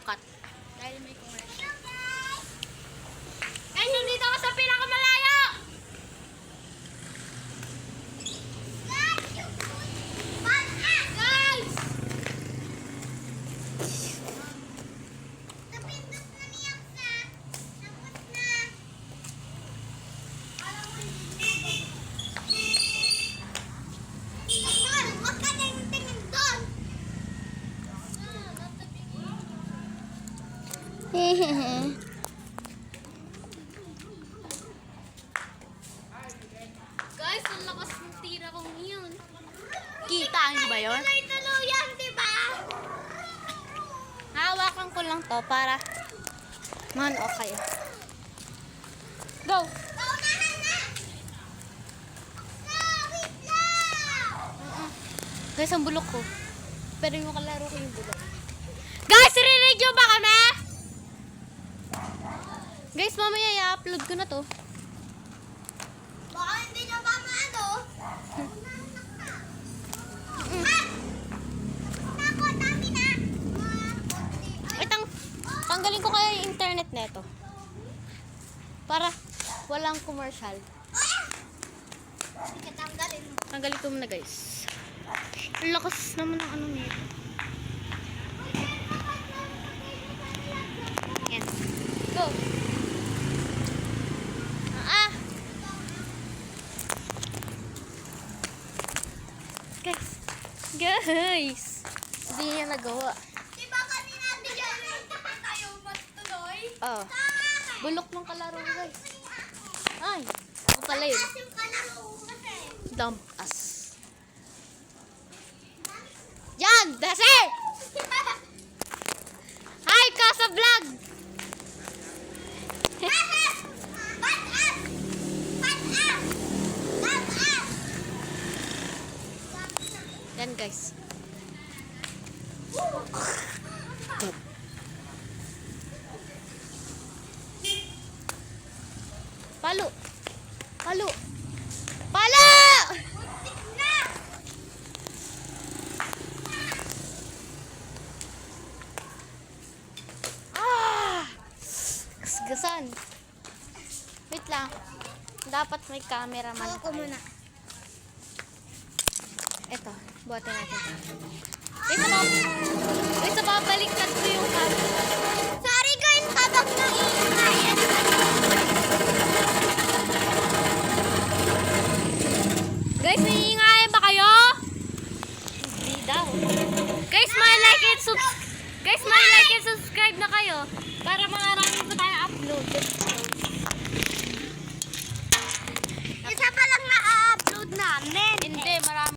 cut. Dahil may commercial. Guys, nandito ako sa pinakamalayo! Guys! Napindot na niyak sa. Napot na. Doon, huwag ka na yung tingin doon. Guys, ang lakas ng tira kong yun. Kita niyo ba yun? Tuloy-tuloy yan, di ba? Hawakan ko lang to para okay. Go! Paunahan na! Wait lang! Guys, ang bulok ko. Pero yung kalaro ko yung bulok. Guys, rinig nyo ba kami? Guys, mamaya i-upload ko na to. Baka hindi na ba maano? Nako, dami na. Wait, tanggalin ko kaya yung internet neto. Para walang commercial. Sige, tanggalin mo. Tanggalin ko muna, guys. Ang lakas naman ng ano nito. Yan. Go! Guys! Hindi niya nagawa. Di ba kanina di yan tayo magtuloy? Oh. Bulok ng kalaro, guys. Ay! Ang pala yun. Asim ka na kasi. Dump us. Yan! Dasi! Hi! Kasa vlog! Yan, guys. Palo! Palo! Palo! Gasgasan. Wait lang. Dapat may camera man. Ako muna. Ito, buhatin natin. Wait, babaliktad ko yung camera. Sorry guys, habang naiingayan. Guys, naiingayan ba kayo? Hindi daw. Guys, like and subscribe na kayo para marami pa tayo upload.